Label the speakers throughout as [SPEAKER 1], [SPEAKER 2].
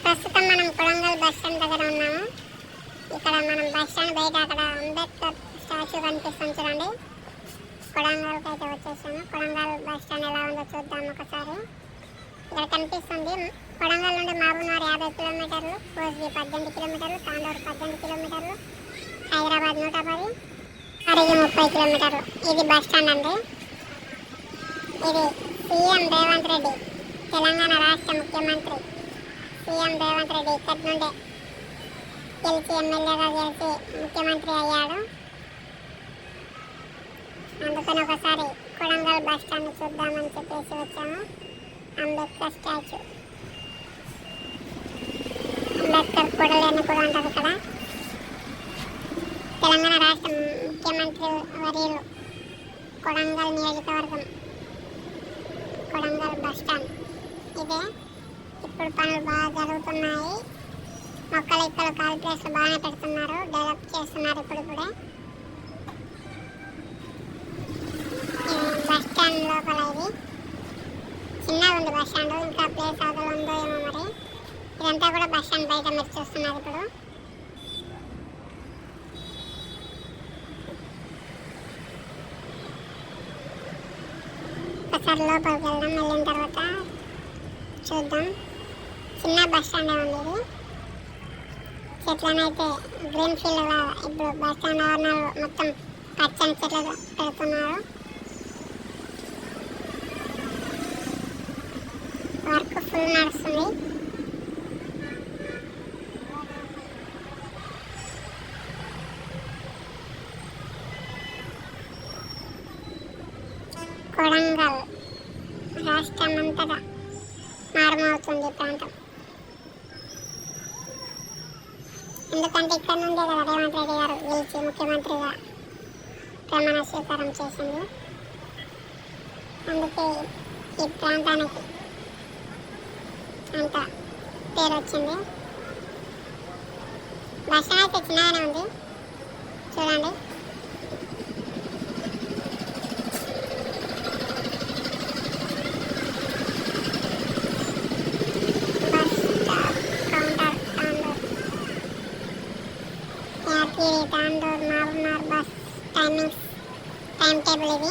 [SPEAKER 1] ప్రస్తుతం మనం Kodangal bus stand దగ్గర ఉన్నాము. ఇక్కడ మనం బస్ స్టాండ్ బయట అక్కడ అంబేద్కర్ స్టాచ్యూ కనిపిస్తుంది చూడండి. కొడంగల్కి అయితే వచ్చేసాము. కొడంగల్ బస్ స్టాండ్ ఎలా ఉందో చూద్దాం ఒకసారి. ఇక్కడ కనిపిస్తుంది కొడంగల్ నుండి మహబూబ్నగర్ 50 కిలోమీటర్లు, కోస్గి 18 కిలోమీటర్లు, తాండూరు 18 కిలోమీటర్లు, హైదరాబాద్ 110, అడిగి 30 కిలోమీటర్లు. ఇది బస్ స్టాండ్ అండి. ఇది సీఎం రేవంత్ రెడ్డి, తెలంగాణ రాష్ట్ర ముఖ్యమంత్రి సీఎం రేవంత్ రెడ్డి ఇక్కడి నుండే గెలిచి ఎమ్మెల్యేగా గెలిచి ముఖ్యమంత్రి అయ్యాడు. అందుకని ఒకసారి కొడంగల్ బస్ స్టాండ్ చూద్దామని చెప్పేసి వచ్చాము. అంబేద్కర్ స్టాచ్యూ, అంబేద్కర్ కొడలేని కూడా ఉంటుంది ఇక్కడ. తెలంగాణ రాష్ట్ర ముఖ్యమంత్రి వర్యులు, కొడంగల్ నియోజకవర్గం, కొడంగల్ బస్ స్టాండ్ ఇదే. ఇప్పుడు పనులు బాగా జరుగుతున్నాయి. మొక్కలు ఇక్కడ కాల్ ప్లేస్లు బాగానే పెడుతున్నారు, డెవలప్ చేస్తున్నారు. ఇప్పుడే బస్ స్టాండ్ లోపల ఇది చిన్నగా ఉంది బస్ స్టాండ్. ఇంకా ప్లేస్ అవతల ఉందో ఏమో మరి. ఇదంతా కూడా బస్ స్టాండ్ బయట మీరు చూస్తున్నారు. ఇప్పుడు ఒకసారి లోపలికి వెళ్దాం. వెళ్ళిన తర్వాత చూద్దాం. చిన్న బస్ స్టాండ్ ఉంది ఇది. చెట్లనైతే గ్రీన్ ఫీల్డ్ ఇప్పుడు బస్ స్టాండ్ ఆవరణలో మొత్తం పచ్చని చెట్లు పెడుతున్నారు. వర్క్ ఫుల్ నడుస్తుంది. కొడంగల్ రాష్ట్రం అంతటా మారుమవుతుంది ప్రాంతం. ఎందుకంటే ఇక్కడ నుండే కదా రేవంత్ రెడ్డి గారు గెలిచి ముఖ్యమంత్రిగా ప్రమాణ స్వీకారం చేసింది. అందుకే ఈ ప్రాంతానికి అంత పేరు వచ్చింది. బస్ స్టాండ్ అయితే చిన్నగానే ఉంది చూడండి. Tandur Mahabubnagar bus timings time table ఇది.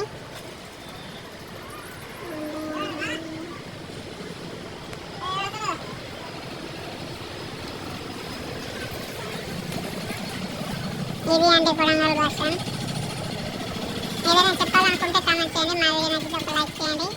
[SPEAKER 1] ఇది అండి కొడంగల్ బస్ స్టాండ్. ఏదైనా చెప్పాలనుకుంటే కామెంట్ చేయండి. మా వీడియో నచ్చితే ఒక లైక్ చేయండి.